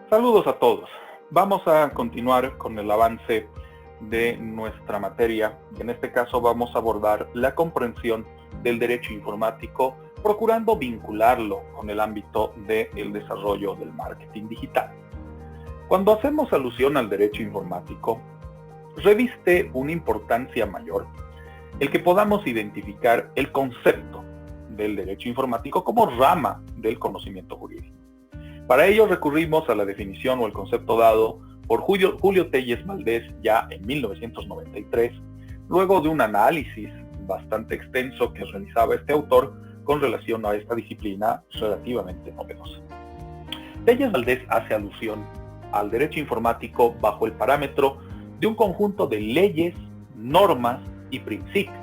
Saludos a todos. Vamos a continuar con el avance de nuestra materia y en este caso vamos a abordar la comprensión del derecho informático, procurando vincularlo con el ámbito del desarrollo del marketing digital. Cuando hacemos alusión al derecho informático, reviste una importancia mayor el que podamos identificar el concepto del derecho informático como rama del conocimiento jurídico. Para ello recurrimos a la definición o el concepto dado por Julio Telles Valdés ya en 1993, luego de un análisis bastante extenso que realizaba este autor con relación a esta disciplina relativamente novedosa. Telles Valdés hace alusión al derecho informático bajo el parámetro de un conjunto de leyes, normas y principios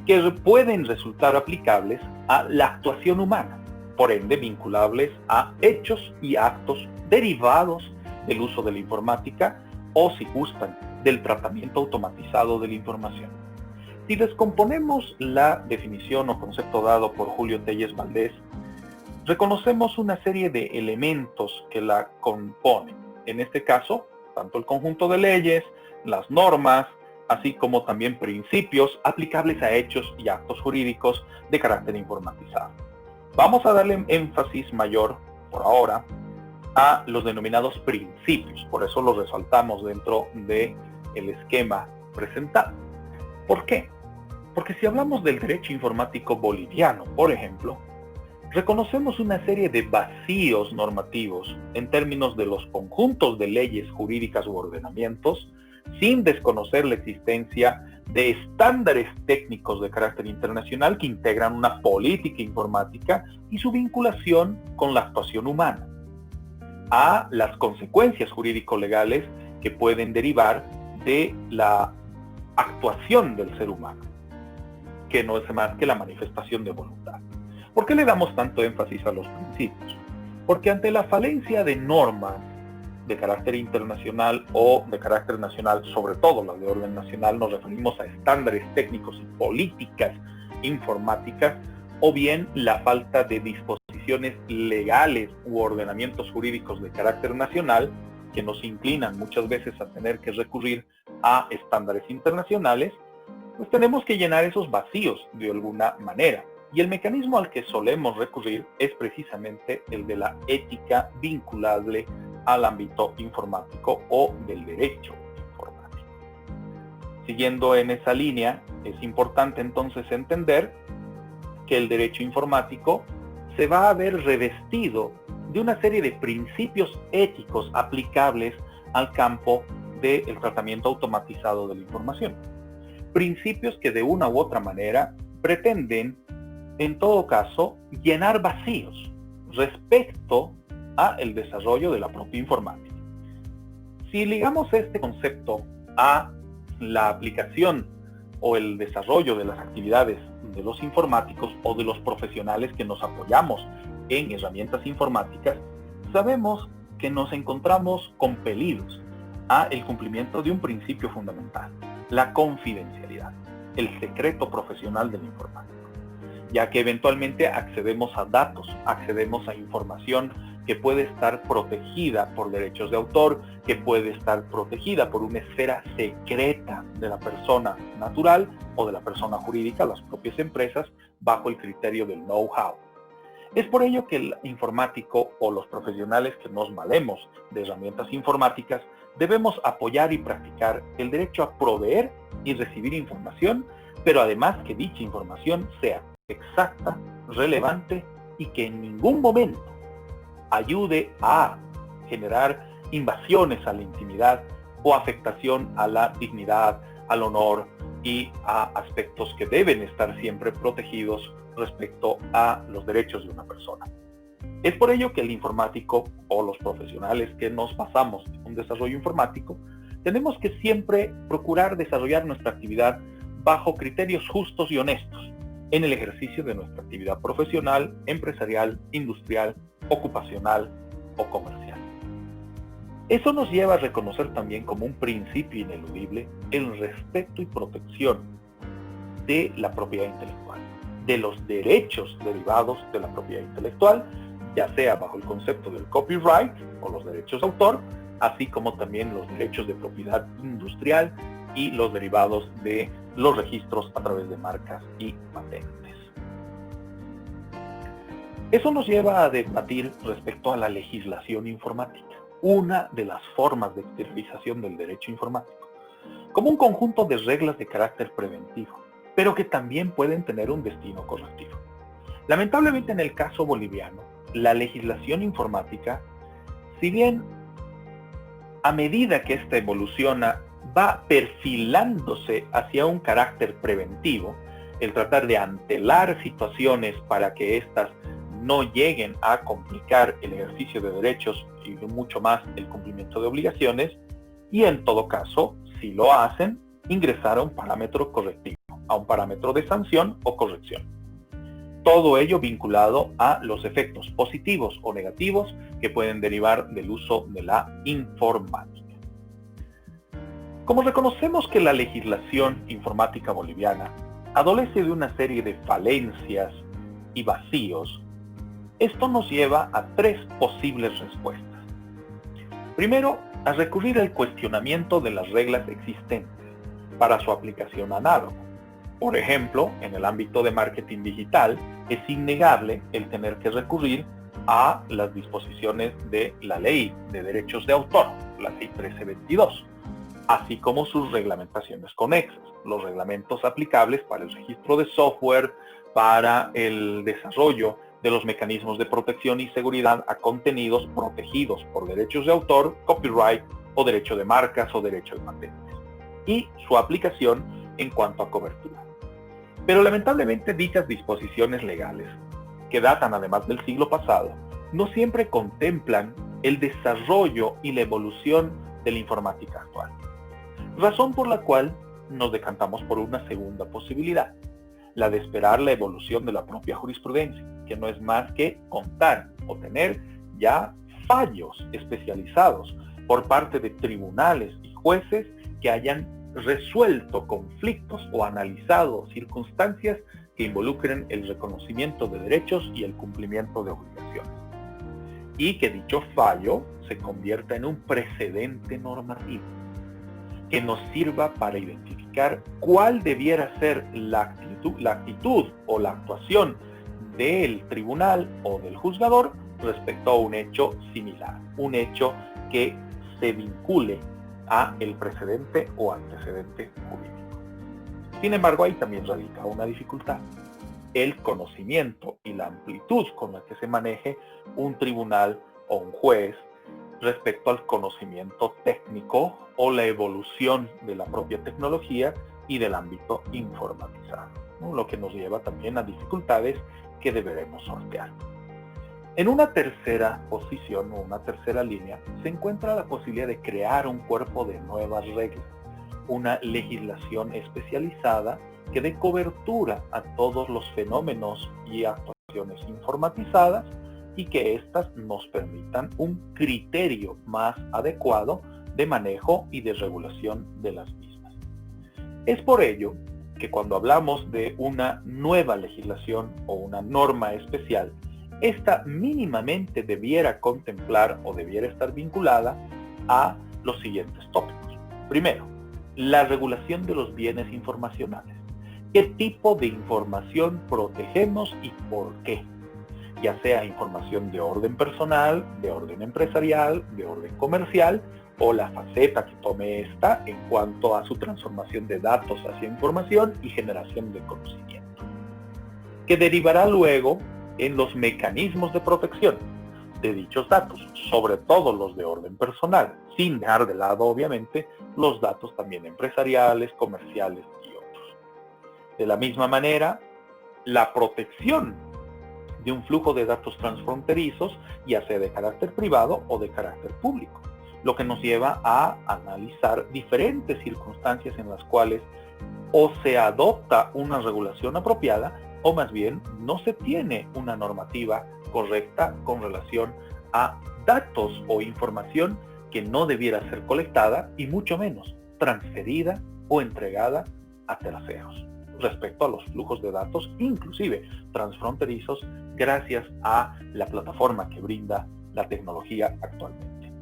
que pueden resultar aplicables a la actuación humana, por ende vinculables a hechos y actos derivados del uso de la informática o, si gustan, del tratamiento automatizado de la información. Si descomponemos la definición o concepto dado por Julio Telles Valdés, reconocemos una serie de elementos que la componen. En este caso, tanto el conjunto de leyes, las normas, así como también principios aplicables a hechos y actos jurídicos de carácter informatizado. Vamos a darle énfasis mayor, por ahora, a los denominados principios. Por eso los resaltamos dentro del esquema presentado. ¿Por qué? Porque si hablamos del derecho informático boliviano, por ejemplo, reconocemos una serie de vacíos normativos en términos de los conjuntos de leyes jurídicas u ordenamientos, sin desconocer la existencia de estándares técnicos de carácter internacional que integran una política informática y su vinculación con la actuación humana, a las consecuencias jurídico-legales que pueden derivar de la actuación del ser humano, que no es más que la manifestación de voluntad. ¿Por qué le damos tanto énfasis a los principios? Porque ante la falencia de normas de carácter internacional o de carácter nacional, sobre todo las de orden nacional, nos referimos a estándares técnicos y políticas informáticas, o bien la falta de disposiciones legales u ordenamientos jurídicos de carácter nacional que nos inclinan muchas veces a tener que recurrir a estándares internacionales, pues tenemos que llenar esos vacíos de alguna manera. Y el mecanismo al que solemos recurrir es precisamente el de la ética vinculable al ámbito informático o del derecho informático. Siguiendo en esa línea, es importante entonces entender que el derecho informático se va a ver revestido de una serie de principios éticos aplicables al campo del tratamiento automatizado de la información. Principios que de una u otra manera pretenden, en todo caso, llenar vacíos respecto a el desarrollo de la propia informática. Si ligamos este concepto a la aplicación o el desarrollo de las actividades de los informáticos o de los profesionales que nos apoyamos en herramientas informáticas, sabemos que nos encontramos compelidos a el cumplimiento de un principio fundamental, la confidencialidad, el secreto profesional del informático, ya que eventualmente accedemos a datos, accedemos a información que puede estar protegida por derechos de autor, que puede estar protegida por una esfera secreta de la persona natural o de la persona jurídica, las propias empresas, bajo el criterio del know-how. Es por ello que el informático o los profesionales que nos valemos de herramientas informáticas debemos apoyar y practicar el derecho a proveer y recibir información, pero además que dicha información sea exacta, relevante y que en ningún momento ayude a generar invasiones a la intimidad o afectación a la dignidad, al honor y a aspectos que deben estar siempre protegidos respecto a los derechos de una persona. Es por ello que el informático o los profesionales que nos basamos en un desarrollo informático tenemos que siempre procurar desarrollar nuestra actividad bajo criterios justos y honestos en el ejercicio de nuestra actividad profesional, empresarial, industrial, ocupacional o comercial. Eso nos lleva a reconocer también como un principio ineludible el respeto y protección de la propiedad intelectual, de los derechos derivados de la propiedad intelectual, ya sea bajo el concepto del copyright o los derechos de autor, así como también los derechos de propiedad industrial y los derivados de los registros a través de marcas y patentes. Eso nos lleva a debatir respecto a la legislación informática, una de las formas de exteriorización del derecho informático, como un conjunto de reglas de carácter preventivo, pero que también pueden tener un destino correctivo. Lamentablemente en el caso boliviano, la legislación informática, si bien a medida que ésta evoluciona va perfilándose hacia un carácter preventivo, el tratar de antelar situaciones para que éstas no lleguen a complicar el ejercicio de derechos y mucho más el cumplimiento de obligaciones, y en todo caso, si lo hacen, ingresar a un parámetro correctivo, a un parámetro de sanción o corrección. Todo ello vinculado a los efectos positivos o negativos que pueden derivar del uso de la informática. Como reconocemos que la legislación informática boliviana adolece de una serie de falencias y vacíos, esto nos lleva a tres posibles respuestas. Primero, a recurrir al cuestionamiento de las reglas existentes para su aplicación análoga. Por ejemplo, en el ámbito de marketing digital, es innegable el tener que recurrir a las disposiciones de la Ley de Derechos de Autor, la Ley 1322, así como sus reglamentaciones conexas, los reglamentos aplicables para el registro de software, para el desarrollo de los mecanismos de protección y seguridad a contenidos protegidos por derechos de autor, copyright o derecho de marcas o derecho de patentes, y su aplicación en cuanto a cobertura. Pero lamentablemente dichas disposiciones legales, que datan además del siglo pasado, no siempre contemplan el desarrollo y la evolución de la informática actual. Razón por la cual nos decantamos por una segunda posibilidad, la de esperar la evolución de la propia jurisprudencia, que no es más que contar o tener ya fallos especializados por parte de tribunales y jueces que hayan resuelto conflictos o analizado circunstancias que involucren el reconocimiento de derechos y el cumplimiento de obligaciones. Y que dicho fallo se convierta en un precedente normativo que nos sirva para identificar cuál debiera ser la actitud o la actuación del tribunal o del juzgador respecto a un hecho similar, un hecho que se vincule a el precedente o antecedente jurídico. Sin embargo, ahí también radica una dificultad: el conocimiento y la amplitud con la que se maneje un tribunal o un juez respecto al conocimiento técnico o la evolución de la propia tecnología y del ámbito informatizado, ¿no? Lo que nos lleva también a dificultades que deberemos sortear. En una tercera posición o una tercera línea se encuentra la posibilidad de crear un cuerpo de nuevas reglas, una legislación especializada que dé cobertura a todos los fenómenos y actuaciones informatizadas y que éstas nos permitan un criterio más adecuado de manejo y de regulación de las mismas. Es por ello que cuando hablamos de una nueva legislación o una norma especial, esta mínimamente debiera contemplar o debiera estar vinculada a los siguientes tópicos. Primero, la regulación de los bienes informacionales. ¿Qué tipo de información protegemos y por qué? Ya sea información de orden personal, de orden empresarial, de orden comercial, o la faceta que tome esta en cuanto a su transformación de datos hacia información y generación de conocimiento, que derivará luego en los mecanismos de protección de dichos datos, sobre todo los de orden personal, sin dejar de lado, obviamente, los datos también empresariales, comerciales y otros. De la misma manera, la protección de un flujo de datos transfronterizos, ya sea de carácter privado o de carácter público, lo que nos lleva a analizar diferentes circunstancias en las cuales o se adopta una regulación apropiada o más bien no se tiene una normativa correcta con relación a datos o información que no debiera ser colectada y mucho menos transferida o entregada a terceros. respecto a los flujos de datos, inclusive transfronterizos, gracias a la plataforma que brinda la tecnología actualmente.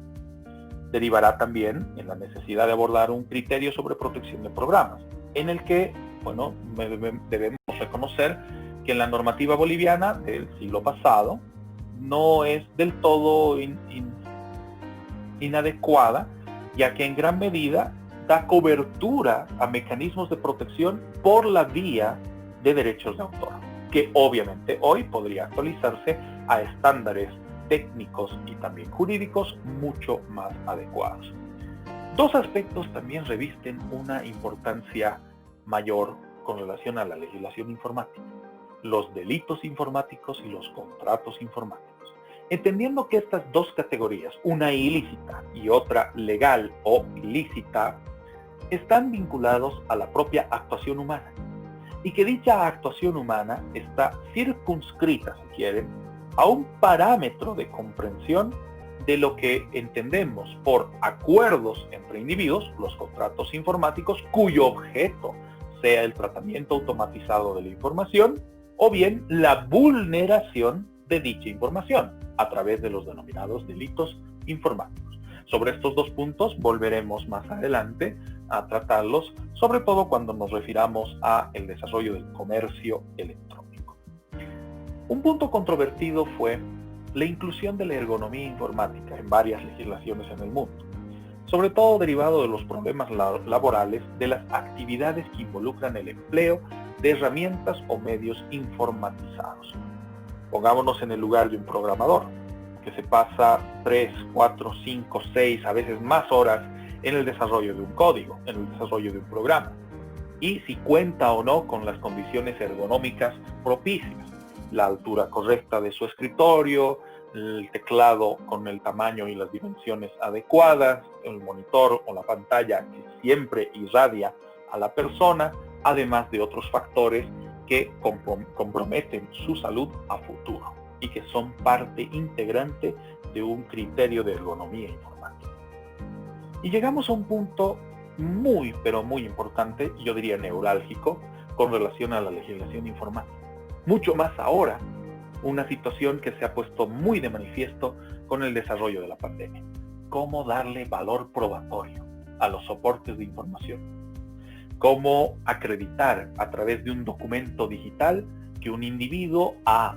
Derivará también en la necesidad de abordar un criterio sobre protección de programas, en el que, bueno, debemos reconocer que la normativa boliviana del siglo pasado no es del todo inadecuada, ya que en gran medida da cobertura a mecanismos de protección por la vía de derechos de autor, que obviamente hoy podría actualizarse a estándares técnicos y también jurídicos mucho más adecuados. Dos aspectos también revisten una importancia mayor con relación a la legislación informática: los delitos informáticos y los contratos informáticos. Entendiendo que estas dos categorías, una ilícita y otra legal o ilícita, están vinculados a la propia actuación humana, y que dicha actuación humana está circunscrita, si quieren, a un parámetro de comprensión de lo que entendemos por acuerdos entre individuos, los contratos informáticos, cuyo objeto sea el tratamiento automatizado de la información o bien la vulneración de dicha información a través de los denominados delitos informáticos. Sobre estos dos puntos volveremos más adelante a tratarlos, sobre todo cuando nos refiramos a el desarrollo del comercio electrónico. Un punto controvertido fue la inclusión de la ergonomía informática en varias legislaciones en el mundo, sobre todo derivado de los problemas laborales de las actividades que involucran el empleo de herramientas o medios informatizados. Pongámonos en el lugar de un programador, que se pasa 3, 4, 5, 6, a veces más horas en el desarrollo de un código, en el desarrollo de un programa, y si cuenta o no con las condiciones ergonómicas propicias, la altura correcta de su escritorio, el teclado con el tamaño y las dimensiones adecuadas, el monitor o la pantalla que siempre irradia a la persona, además de otros factores que comprometen su salud a futuro y que son parte integrante de un criterio de ergonomía informática. Y llegamos a un punto muy, pero muy importante, yo diría neurálgico, con relación a la legislación informática. Mucho más ahora, una situación que se ha puesto muy de manifiesto con el desarrollo de la pandemia: cómo darle valor probatorio a los soportes de información, cómo acreditar a través de un documento digital que un individuo ha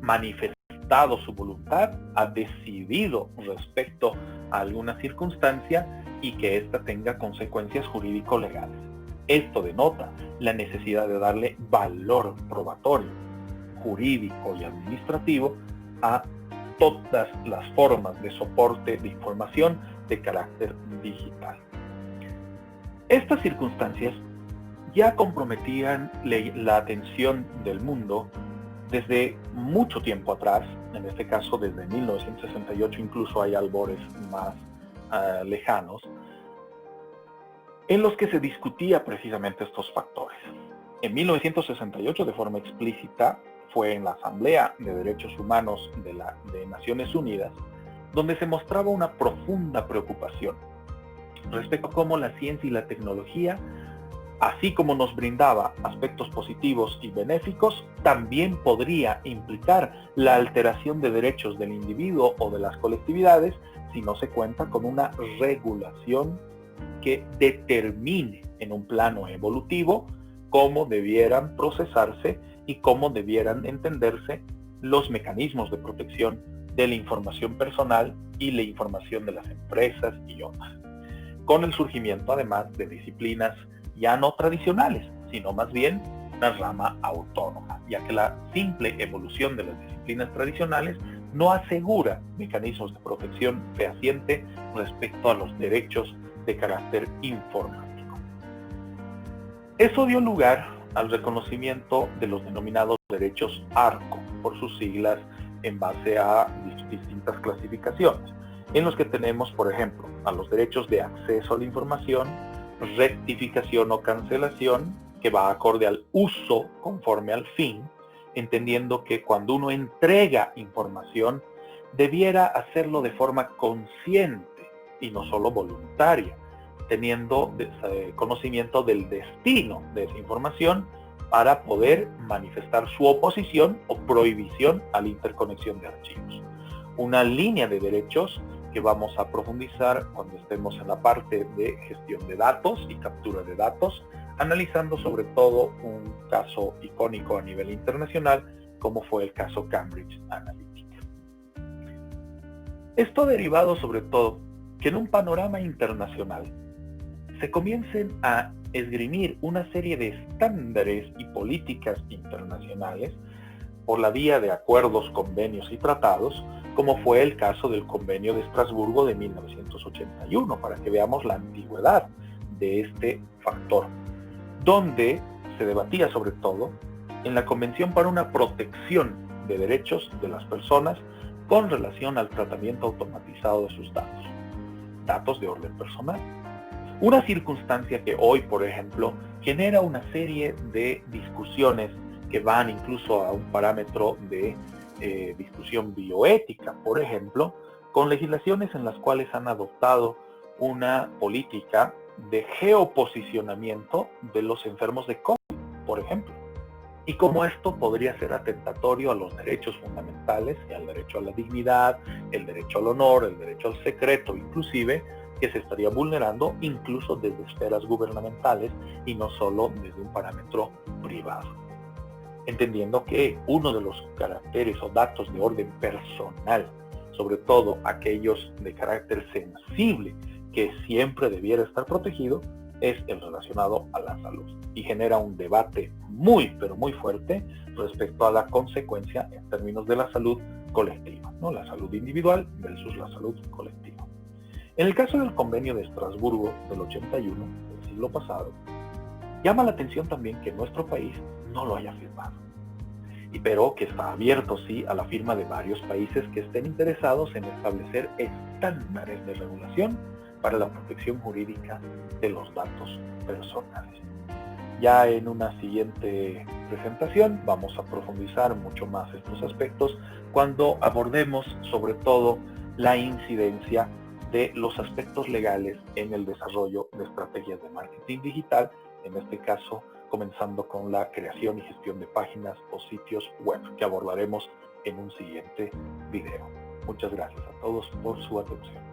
manifestado su voluntad, ha decidido respecto a alguna circunstancia y que ésta tenga consecuencias jurídico-legales. Esto denota la necesidad de darle valor probatorio, jurídico y administrativo a todas las formas de soporte de información de carácter digital. Estas circunstancias ya comprometían la atención del mundo desde mucho tiempo atrás, en este caso desde 1968, incluso hay albores más lejanos, en los que se discutía precisamente estos factores. En 1968, de forma explícita, fue en la Asamblea de Derechos Humanos de Naciones Unidas, donde se mostraba una profunda preocupación respecto a cómo la ciencia y la tecnología, así como nos brindaba aspectos positivos y benéficos, también podría implicar la alteración de derechos del individuo o de las colectividades si no se cuenta con una regulación que determine en un plano evolutivo cómo debieran procesarse y cómo debieran entenderse los mecanismos de protección de la información personal y la información de las empresas y otras, con el surgimiento además de disciplinas ya no tradicionales, sino más bien una rama autónoma, ya que la simple evolución de las disciplinas tradicionales no asegura mecanismos de protección fehaciente respecto a los derechos de carácter informático. Eso dio lugar al reconocimiento de los denominados derechos ARCO, por sus siglas en base a distintas clasificaciones, en los que tenemos, por ejemplo, a los derechos de acceso a la información, rectificación o cancelación, que va acorde al uso conforme al fin, entendiendo que cuando uno entrega información, debiera hacerlo de forma consciente y no solo voluntaria, teniendo conocimiento del destino de esa información para poder manifestar su oposición o prohibición a la interconexión de archivos. Una línea de derechos que vamos a profundizar cuando estemos en la parte de gestión de datos y captura de datos, analizando sobre todo un caso icónico a nivel internacional, como fue el caso Cambridge Analytica. Esto derivado sobre todo que en un panorama internacional se comiencen a esgrimir una serie de estándares y políticas internacionales por la vía de acuerdos, convenios y tratados, como fue el caso del Convenio de Estrasburgo de 1981, para que veamos la antigüedad de este factor, donde se debatía sobre todo en la Convención para una protección de derechos de las personas con relación al tratamiento automatizado de sus datos de orden personal. Una circunstancia que hoy, por ejemplo, genera una serie de discusiones que van incluso a un parámetro de discusión bioética, por ejemplo, con legislaciones en las cuales han adoptado una política de geoposicionamiento de los enfermos de COVID, por ejemplo. Y cómo esto podría ser atentatorio a los derechos fundamentales, al derecho a la dignidad, el derecho al honor, el derecho al secreto, inclusive, que se estaría vulnerando incluso desde esferas gubernamentales y no solo desde un parámetro privado. Entendiendo que uno de los caracteres o datos de orden personal, sobre todo aquellos de carácter sensible, que siempre debiera estar protegido, es el relacionado a la salud. Y genera un debate muy, pero muy fuerte respecto a la consecuencia en términos de la salud colectiva, ¿no? La salud individual versus la salud colectiva. En el caso del Convenio de Estrasburgo del 81, del siglo pasado, llama la atención también que nuestro país no lo haya firmado, pero que está abierto sí a la firma de varios países que estén interesados en establecer estándares de regulación para la protección jurídica de los datos personales. Ya en una siguiente presentación vamos a profundizar mucho más estos aspectos cuando abordemos sobre todo la incidencia de los aspectos legales en el desarrollo de estrategias de marketing digital, en este caso comenzando con la creación y gestión de páginas o sitios web, que abordaremos en un siguiente video. Muchas gracias a todos por su atención.